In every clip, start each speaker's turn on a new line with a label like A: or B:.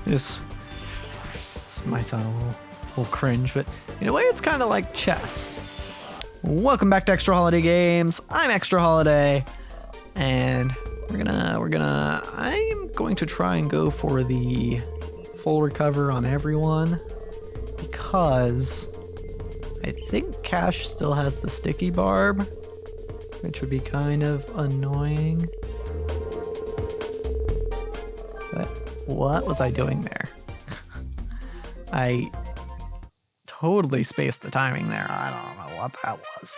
A: This might sound a little cringe, but in a way it's kind of like chess. Welcome back to Extra Holiday Games. I'm Extra Holiday, and I'm going to try and go for the full recover on everyone because I think Cash still has the sticky barb, which would be kind of annoying. But what was I doing there? I totally spaced the timing there. I don't know what that was.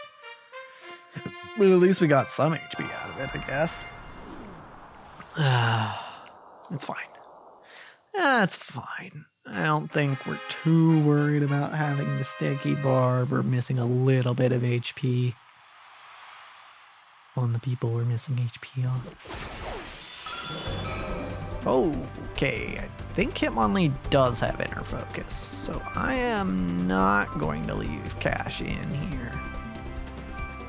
A: But at least we got some HP out of it, I guess. It's fine. It's fine. I don't think we're too worried about having the sticky barb or missing a little bit of HP on the people we're missing HP on. Okay, I think Hitmonlee does have inner focus, so I am not going to leave Cash in here.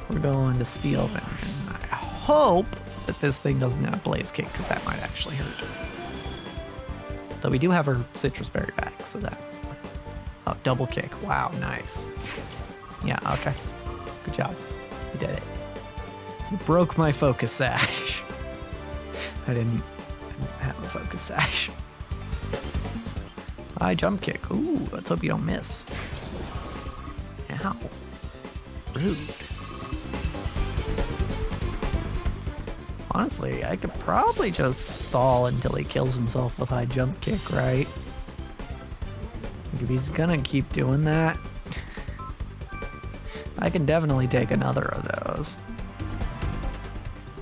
A: We're going to steal them, and I hope that this thing doesn't have Blaze Kick, because that might actually hurt. Though we do have her Citrus Berry back, so that... Oh, double kick. Wow, nice. Yeah, okay. Good job. You did it. You broke my focus sash. I didn't have a focus sash. High jump kick. Ooh, let's hope you don't miss. Ow. Rude. Honestly, I could probably just stall until he kills himself with high jump kick, right? Like if he's gonna keep doing that, I can definitely take another of those.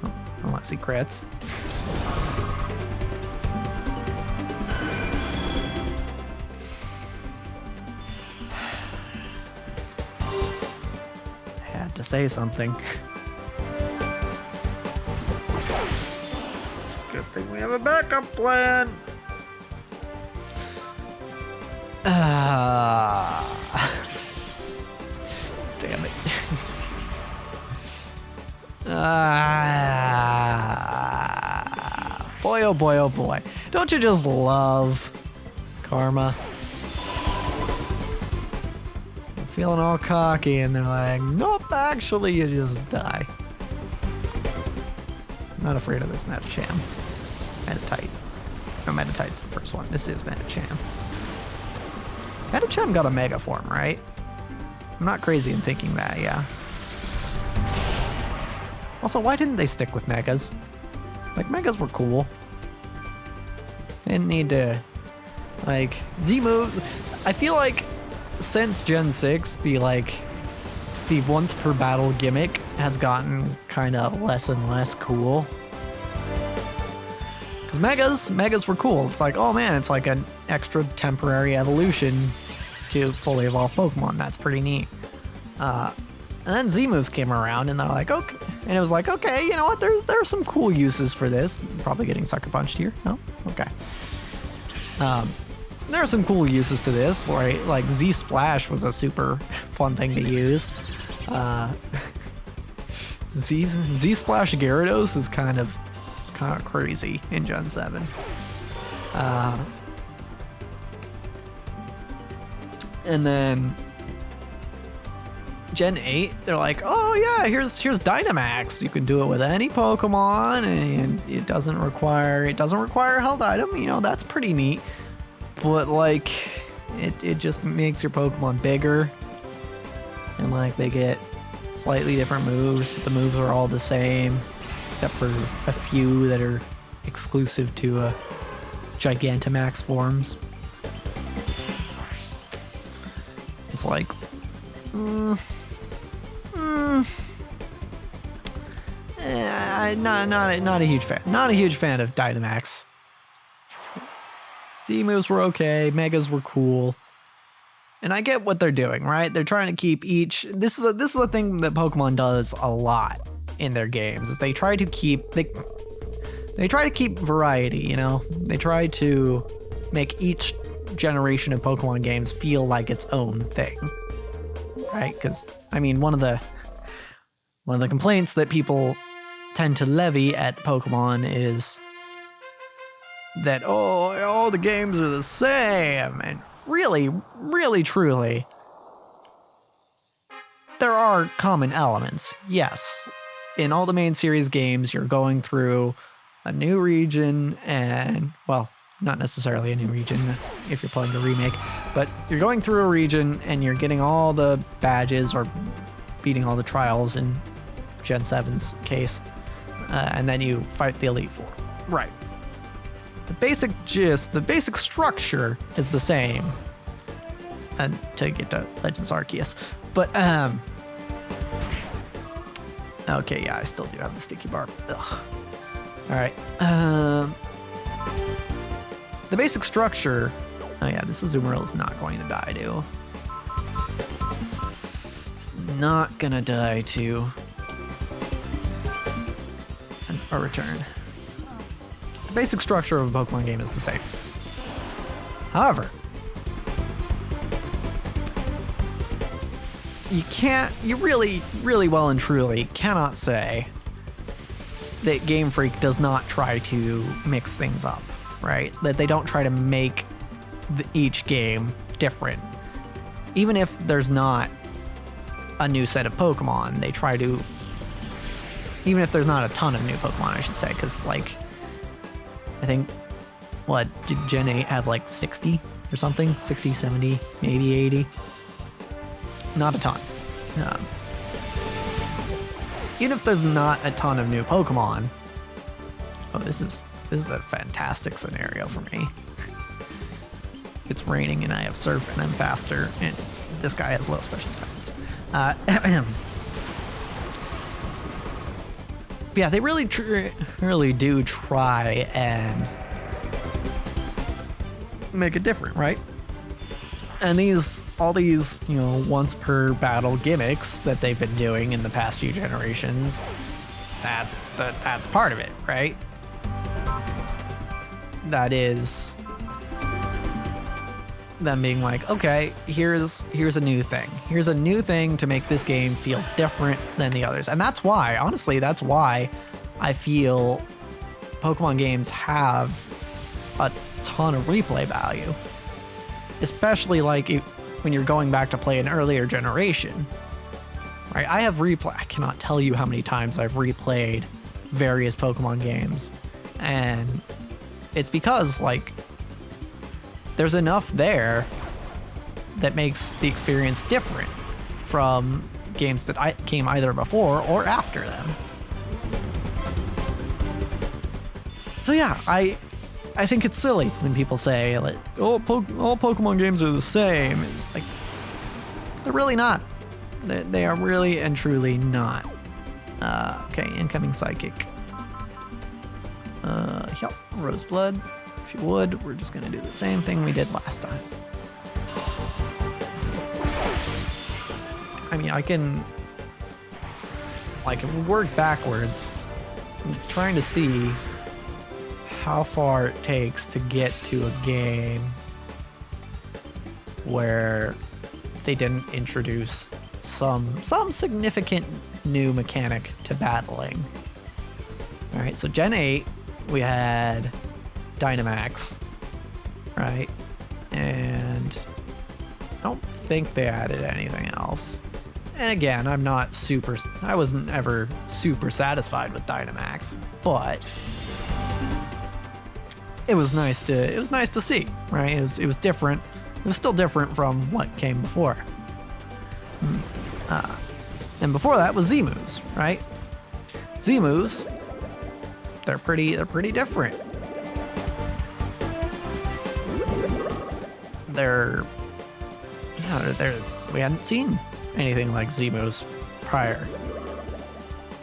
A: Oh, unless he crits. I had to say something. Good thing we have a backup plan. Damn it. Boy, oh boy, oh boy. Don't you just love karma? I'm feeling all cocky and they're like, nope, actually you just die. I'm not afraid of this Metacham. Metatite. No, Metatite's the first one. This is Metacham. Metacham got a Mega form, right? I'm not crazy in thinking that, yeah. Also, why didn't they stick with Megas? Like, Megas were cool. They didn't need to, like, Z-move. I feel like since Gen 6, the once per battle gimmick has gotten kind of less and less cool. Because Megas were cool. It's like, oh man, it's like an extra temporary evolution to fully evolve Pokemon. That's pretty neat. And then Z-moves came around and they're like, okay. And it was like, okay, you know what? There are some cool uses for this. Probably getting sucker punched here. No? Okay. There are some cool uses to this, right? Like Z-Splash was a super fun thing to use. Z-Splash Gyarados is kind of crazy in Gen 7. And then Gen 8, they're like, oh yeah, here's Dynamax. You can do it with any Pokemon, and it doesn't require a held item. You know, that's pretty neat. But like, it just makes your Pokemon bigger, and like they get slightly different moves, but the moves are all the same, except for a few that are exclusive to Gigantamax forms. It's like, not a huge fan. Not a huge fan of Dynamax. Z-moves were okay, Megas were cool. And I get what they're doing, right? They're trying to keep each... This is a thing that Pokemon does a lot in their games. Is they try to keep... They try to keep variety, you know? They try to make each generation of Pokemon games feel like its own thing. Right? Because, I mean, one of the complaints that people tend to levy at Pokemon is that, oh, all the games are the same. And really, really, truly, there are common elements. Yes, in all the main series games, you're going through a new region and, well, not necessarily a new region if you're playing the remake, but you're going through a region and you're getting all the badges or beating all the trials in Gen 7's case, and then you fight the Elite Four. Right. The basic gist, the basic structure is the same until you get to Legends Arceus. But, okay, yeah, I still do have the sticky barb. Ugh. All right. The basic structure. Oh yeah, this Azumarill is not going to die to. It's not gonna die to a return. The basic structure of a Pokemon game is the same. However, you really, really well and truly cannot say that Game Freak does not try to mix things up, right? That they don't try to make each game different. Even if there's not a new set of Pokemon, they try to, even if there's not a ton of new Pokemon, I should say, because, like, I think, what, did Gen 8 have like 60 or something? 60, 70, maybe 80? Not a ton. Even if there's not a ton of new Pokemon, oh, this is a fantastic scenario for me. It's raining and I have Surf and I'm faster, and this guy has low special defense. Yeah, they really do try and make it different, right? And all these, you know, once per battle gimmicks that they've been doing in the past few generations, that's part of it, right? That is them being like, okay, here's a new thing. Here's a new thing to make this game feel different than the others. And that's why, honestly, that's why I feel Pokemon games have a ton of replay value. Especially like when you're going back to play an earlier generation, right? I cannot tell you how many times I've replayed various Pokemon games, and it's because, like, there's enough there that makes the experience different from games that came either before or after them. So yeah, I think it's silly when people say, like, all Pokemon games are the same. It's like, they're really not. They are really and truly not. Okay, incoming Psychic. Yep, Roseblood. If you would, we're just gonna do the same thing we did last time. I mean, I can, like, if we work backwards, I'm trying to see how far it takes to get to a game where they didn't introduce some significant new mechanic to battling. All right, so Gen 8, we had Dynamax, right? And I don't think they added anything else. And again, I wasn't ever super satisfied with Dynamax, but it was nice to see, right? It was different. It was still different from what came before. And before that was Z-moves, right? Z-moves, they're pretty different. We hadn't seen anything like Z-moves prior.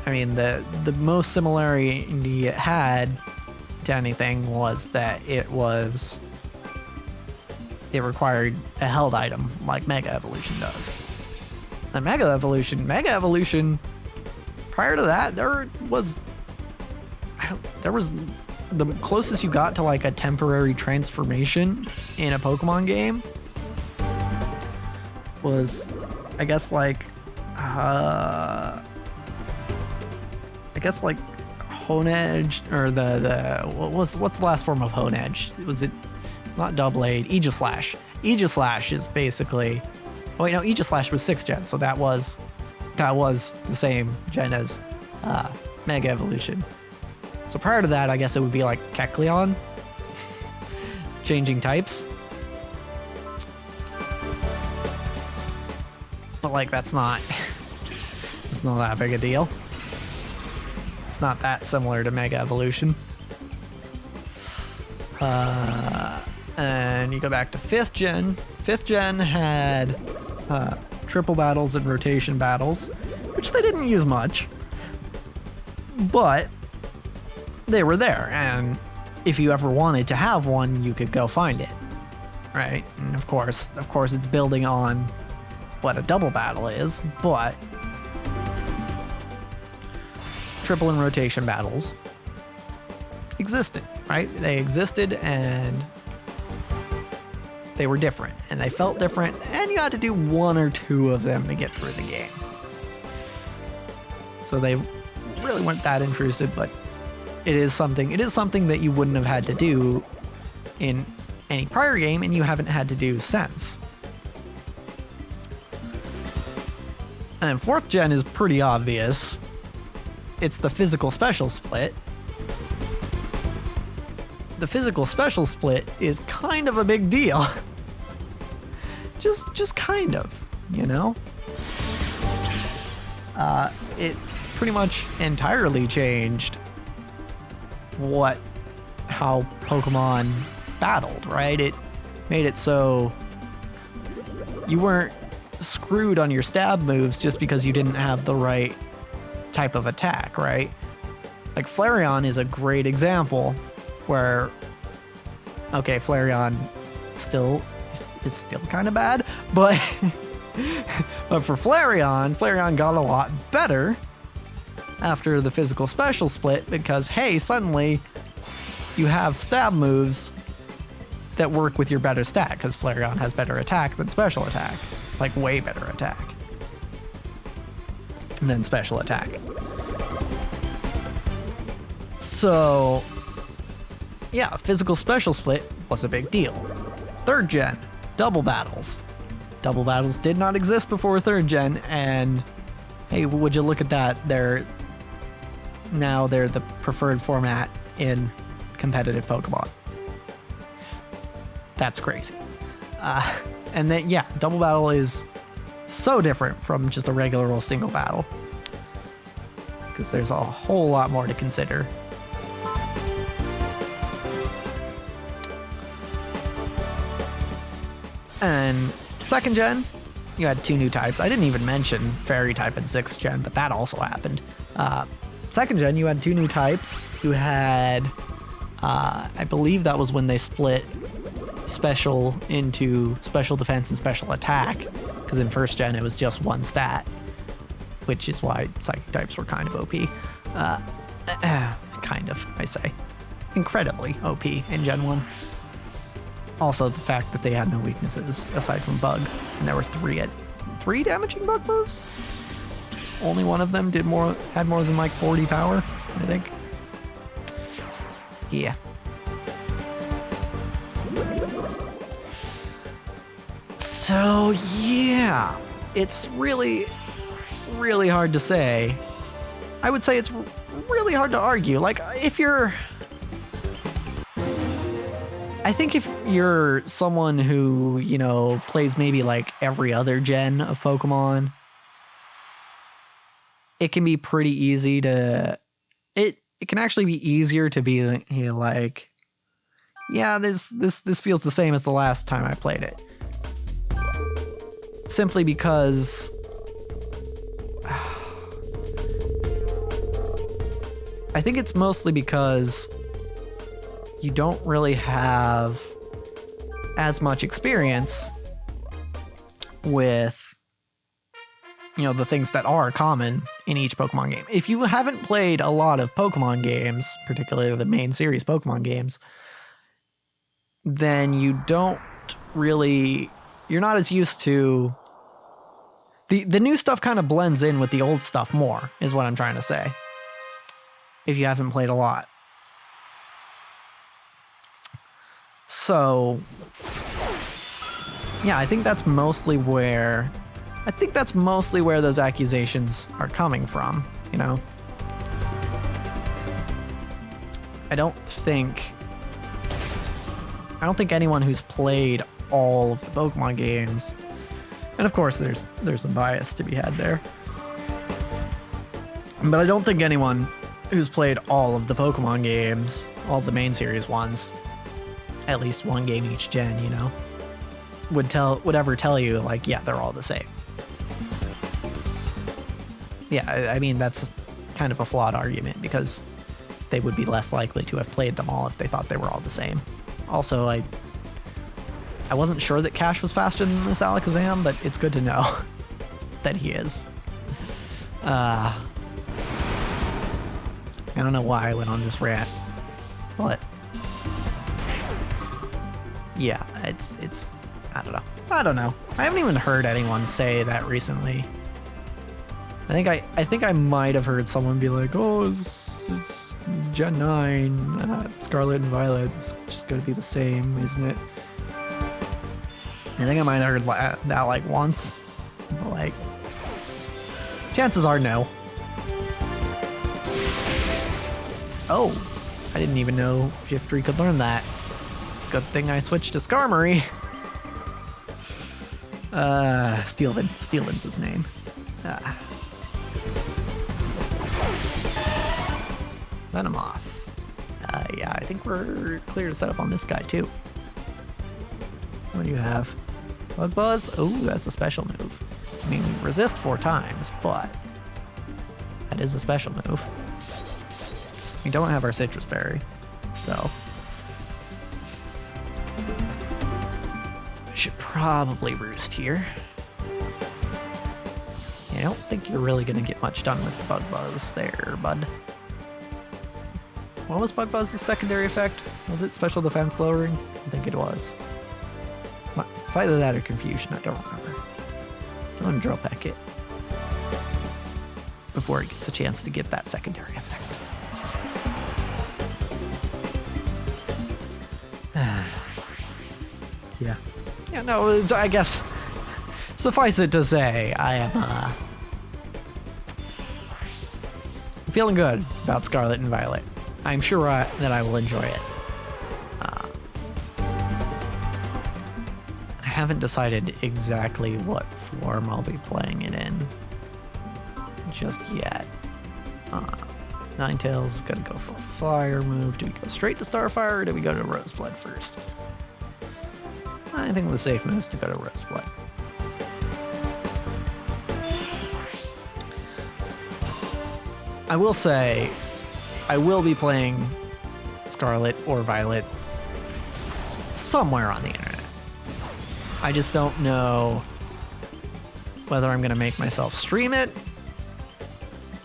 A: I mean, the most similarity it had to anything was that it required a held item like Mega Evolution does. And Mega Evolution, prior to that, there was the closest you got to like a temporary transformation in a Pokemon game was, I guess like Hone Edge, or what's the last form of Hone Edge? It's not Double Aid, Aegislash. Aegislash is basically, oh wait, no, Aegislash was 6th gen, so that was the same gen as Mega Evolution. So prior to that, I guess it would be like Kecleon, changing types. But like it's not that big a deal. It's not that similar to Mega Evolution. And you go back to 5th gen. 5th gen had triple battles and rotation battles, which they didn't use much, but they were there. And if you ever wanted to have one, you could go find it, right? And of course, it's building on what a double battle is, but triple and rotation battles existed, right? They existed and they were different and they felt different, and you had to do 1 or 2 of them to get through the game. So they really weren't that intrusive, but it is something that you wouldn't have had to do in any prior game, and you haven't had to do since. And 4th gen is pretty obvious. It's the physical special split. The physical special split is kind of a big deal. just kind of, you know? It pretty much entirely changed how Pokemon battled, right? It made it so you weren't screwed on your stab moves just because you didn't have the right type of attack, right? Like Flareon is a great example where, okay, Flareon is still kind of bad, but but for Flareon got a lot better after the physical special split, because hey, suddenly you have stab moves that work with your better stat, because Flareon has better attack than special attack, like way better attack and then special attack. So yeah, physical special split was a big deal. 3rd gen, double battles. Double battles did not exist before 3rd gen, and hey, would you look at that? They're the preferred format in competitive Pokemon. That's crazy. And then, yeah, double battle is so different from just a regular old single battle, because there's a whole lot more to consider. And 2nd gen, you had 2 new types. I didn't even mention Fairy type in 6th gen, but that also happened. 2nd gen, you had 2 new types. You had, I believe that was when they split special into special defense and special attack, because in 1st gen it was just 1 stat, which is why psychic types were kind of OP. Kind of, I say. Incredibly OP in Gen 1. Also, the fact that they had no weaknesses aside from bug, and there were 3 damaging bug moves. Only one of them had more than like 40 power, I think. Yeah. So yeah, it's really, really hard to say. I would say it's really hard to argue. Like, I think if you're someone who, you know, plays maybe like every other gen of Pokemon, it can be pretty easy to, it can actually be easier to be like, yeah, this feels the same as the last time I played it. Simply because I think it's mostly because you don't really have as much experience with, you know, the things that are common in each Pokemon game. If you haven't played a lot of Pokemon games, particularly the main series Pokemon games, then you're not as used to the new stuff. Kind of blends in with the old stuff more, is what I'm trying to say. if you haven't played a lot. So, yeah, I think that's mostly where those accusations are coming from, you know? I don't think anyone who's played all of the Pokemon games, and of course there's some bias to be had there, but I don't think anyone who's played all of the Pokemon games, all the main series ones, at least one game each gen, you know, would ever tell you, like, yeah, they're all the same. Yeah, I mean, that's kind of a flawed argument, because they would be less likely to have played them all if they thought they were all the same. Also, I wasn't sure that Cash was faster than this Alakazam, but it's good to know that he is. I don't know why I went on this rant, but yeah, it's I don't know. I haven't even heard anyone say that recently. I think I might have heard someone be like, "Oh, it's Gen 9, Scarlet and Violet, it's just gonna be the same, isn't it?" I think I might have heard that like once, but like, chances are no. Oh, I didn't even know Shiftry could learn that. Good thing I switched to Skarmory. Steelman's his name. Venomoth. Yeah, I think we're clear to set up on this guy too. What do you have? Bug Buzz? Oh, that's a special move. I mean, resist 4 times, but that is a special move. We don't have our Citrus Berry, so I should probably roost here. I don't think you're really going to get much done with Bug Buzz there, bud. What was Bug Buzz's secondary effect? Was it special defense lowering? I think it was. It's either that or confusion, I don't remember. I'm going to drill peck it before it gets a chance to get that secondary effect. Yeah, no, I guess suffice it to say, I am feeling good about Scarlet and Violet. I'm sure that I will enjoy it. I haven't decided exactly what form I'll be playing it in just yet. Ninetales is gonna go for a fire move. Do we go straight to Starfire or do we go to Roseblood first? I think the safe move is to go to Roseblood. I will say, I will be playing Scarlet or Violet somewhere on the internet. I just don't know whether I'm going to make myself stream it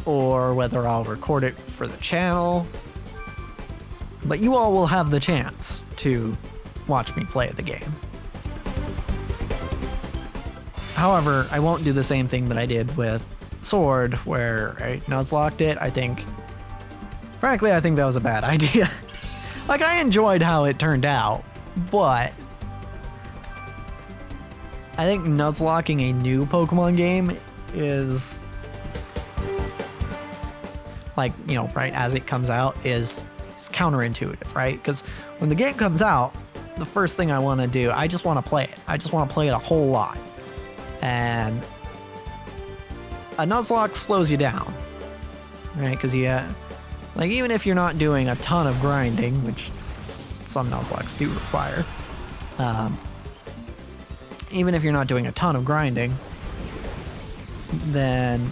A: or whether I'll record it for the channel. But you all will have the chance to watch me play the game. However, I won't do the same thing that I did with Sword, where I Nuzlocked it. Frankly, I think that was a bad idea. Like, I enjoyed how it turned out, but I think Nuzlocking a new Pokemon game is, like, you know, right as it comes out is counterintuitive, right? Because when the game comes out, the first thing I want to do, I just want to play it. I just want to play it a whole lot. And a Nuzlocke slows you down, right? Because like, even if you're not doing a ton of grinding, which some Nuzlocks do require, even if you're not doing a ton of grinding, then,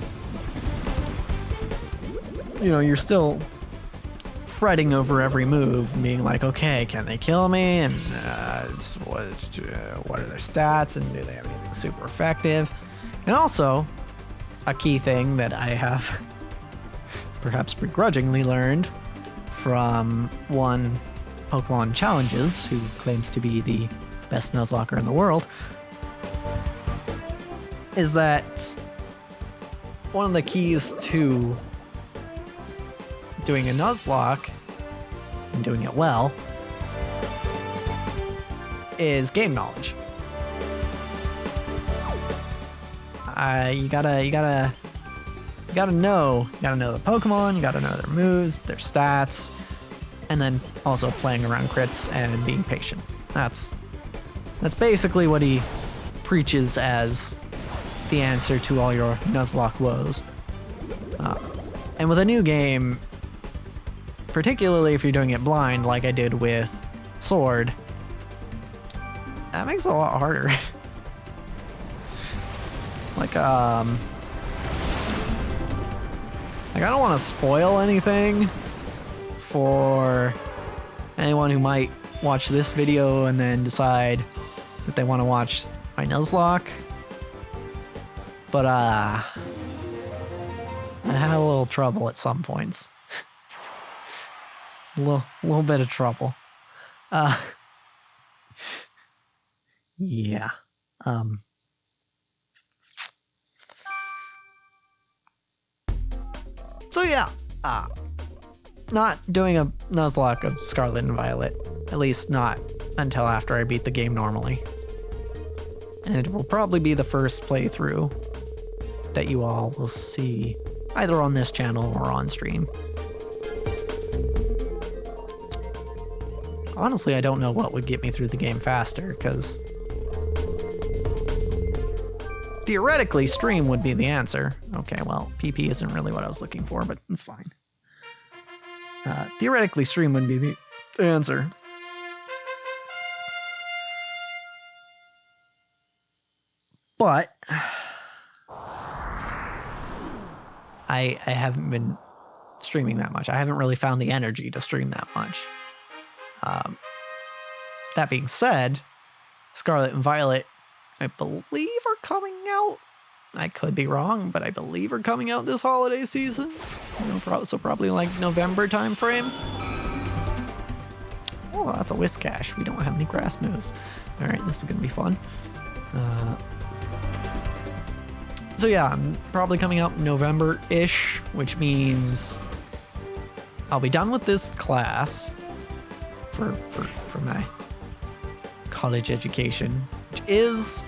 A: you know, you're still fretting over every move, being like, okay, can they kill me? And what are their stats? And do they have anything super effective? And also, a key thing that I have perhaps begrudgingly learned from one Pokemon Challenges, who claims to be the best Nuzlocker in the world, is that one of the keys to doing a Nuzlocke and doing it well is game knowledge. You gotta know the Pokemon, you gotta know their moves, their stats, and then also playing around crits and being patient. That's basically what he preaches as the answer to all your Nuzlocke woes. And with a new game, particularly if you're doing it blind like I did with Sword, that makes it a lot harder. Like I don't want to spoil anything for anyone who might watch this video and then decide that they want to watch my Nuzlocke. But I had a little trouble at some points. a little bit of trouble. Yeah. So yeah, not doing a Nuzlocke of Scarlet and Violet, at least not until after I beat the game normally. And it will probably be the first playthrough that you all will see either on this channel or on stream. Honestly, I don't know what would get me through the game faster, because theoretically, stream would be the answer. Okay, well, PP isn't really what I was looking for, but it's fine. Theoretically, stream would be the answer. But I haven't been streaming that much. I haven't really found the energy to stream that much. That being said, Scarlet and Violet, I believe, are coming out. I could be wrong, but I believe are coming out this holiday season. So probably like November time frame. Oh, that's a Whiscash. We don't have any grass moves. All right, this is gonna be fun. So yeah, I'm probably coming out November-ish, which means I'll be done with this class for my college education, which is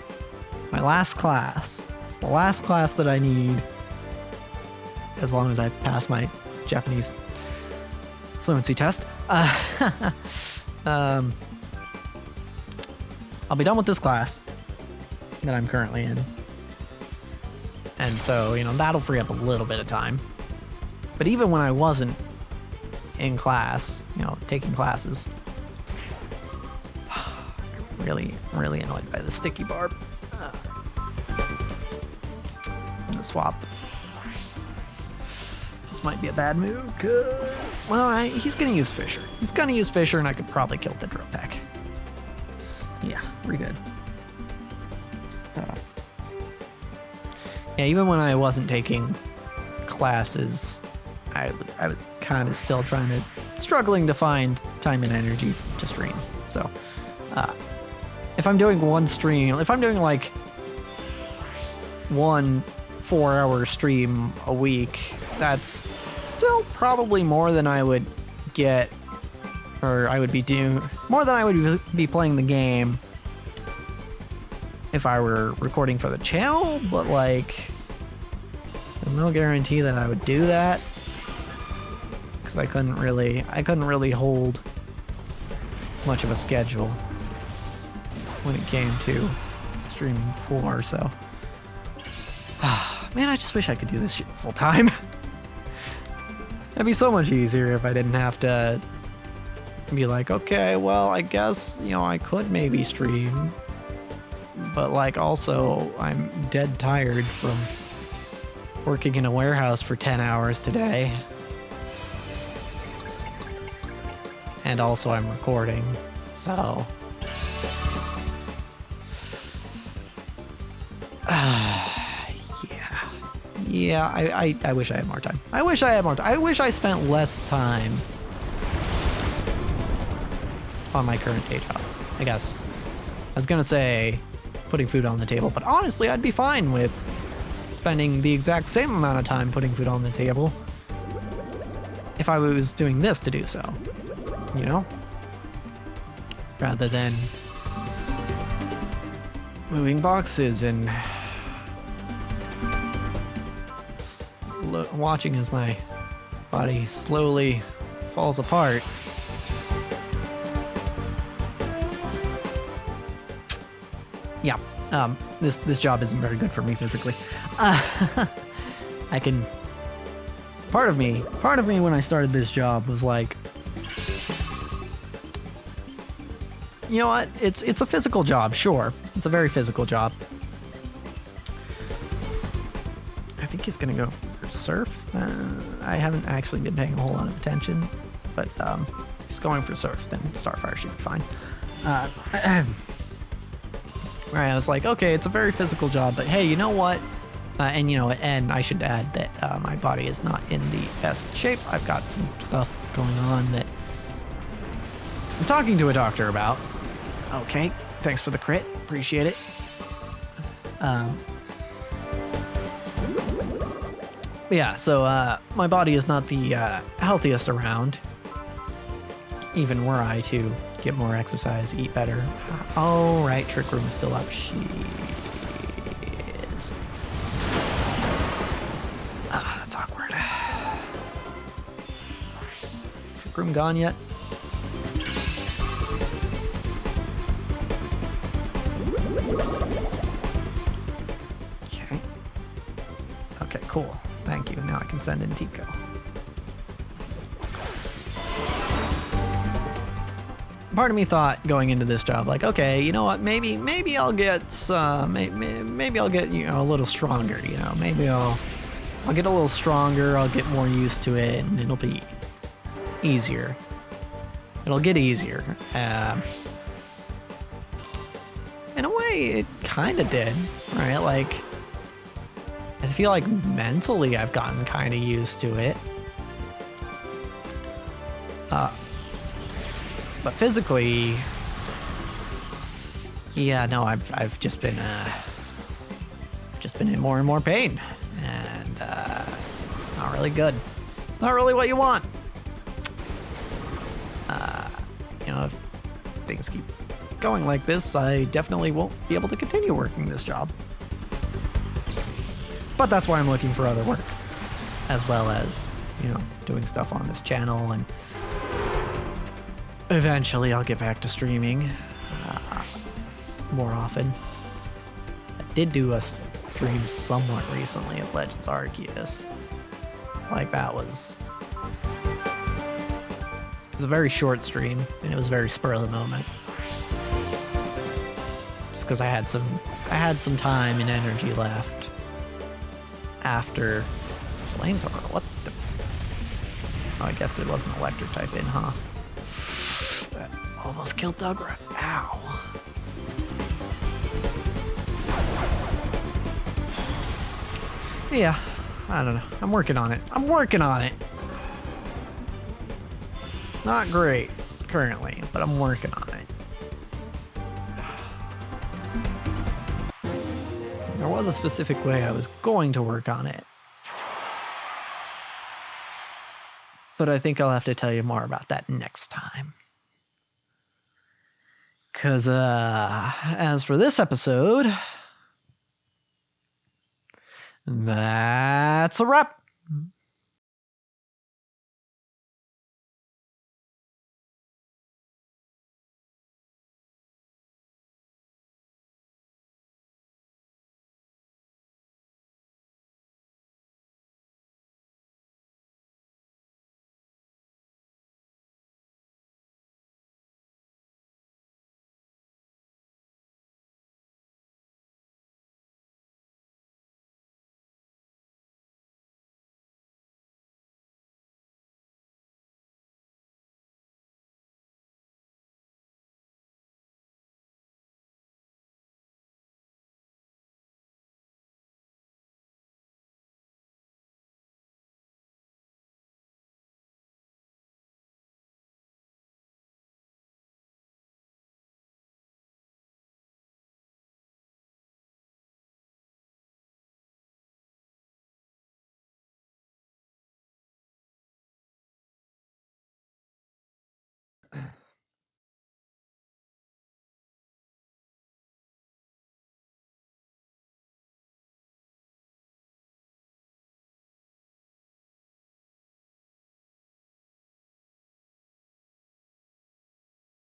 A: my last class. It's the last class that I need, as long as I pass my Japanese fluency test. I'll be done with this class that I'm currently in. And so, that'll free up a little bit of time. But even when I wasn't in class, taking classes, I'm really annoyed by the sticky barb. I'm gonna swap. This might be a bad move, because, well, he's gonna use Fisher. He's gonna use Fisher, and I could probably kill the Dropek. Yeah, we're good. Yeah, even when I wasn't taking classes, I was kind of still struggling to find time and energy to stream. So, if I'm doing one stream, if I'm doing like one 4-hour stream a week, that's still probably more than I would get, or I would be doing, more than I would be playing the game if I were recording for the channel, but like, there's no guarantee that I would do that, because I couldn't really hold much of a schedule when it came to streaming for, so. Man, I just wish I could do this shit full time. That'd be so much easier if I didn't have to be like, okay, well, I guess, I could maybe stream, but like, also, I'm dead tired from working in a warehouse for 10 hours today. And also I'm recording, so. Yeah, I wish I had more time. I wish I spent less time on my current day job, I guess. I was gonna say putting food on the table, but honestly, I'd be fine with spending the exact same amount of time putting food on the table if I was doing this to do so, you know? Rather than moving boxes and watching as my body slowly falls apart. Yeah, this job isn't very good for me physically. I can. Part of me when I started this job was like, you know what? It's a physical job, sure. It's a very physical job. I think he's gonna go for surf. I haven't actually been paying a whole lot of attention, but if he's going for surf, then Starfire should be fine. Right, I was like, okay, it's a very physical job, but hey, you know what? And I should add that my body is not in the best shape. I've got some stuff going on that I'm talking to a doctor about. Okay, thanks for the crit. Appreciate it. Yeah, so my body is not the healthiest around. Even were I to get more exercise, eat better. Oh, right, Trick Room is still up. She is. That's awkward. Trick Room gone yet? Okay. Okay, cool. Thank you. Now I can send in Tico. Part of me thought going into this job, like, okay, you know what? Maybe I'll get maybe I'll get a little stronger. Maybe I'll get a little stronger. I'll get more used to it, and it'll be easier. It'll get easier. In a way, it kind of did, right? Like, I feel like mentally I've gotten kind of used to it. But physically, yeah, no, I've just been in more and more pain, and it's not really good. It's not really what you want. If things keep going like this, I definitely won't be able to continue working this job. But that's why I'm looking for other work, as well as, doing stuff on this channel, and eventually I'll get back to streaming more often. I did do a stream somewhat recently of Legends Arceus. Like, that was... It was a very short stream, and it was very spur of the moment. Just because I had some time and energy left after Flamethrower. What the... Oh, I guess it wasn't electric type in, huh? That almost killed Dugra. Ow. Yeah, I don't know. I'm working on it. It's not great currently, but I'm working on it. There was a specific way I was going to work on it, but I think I'll have to tell you more about that next time. Because as for this episode, that's a wrap.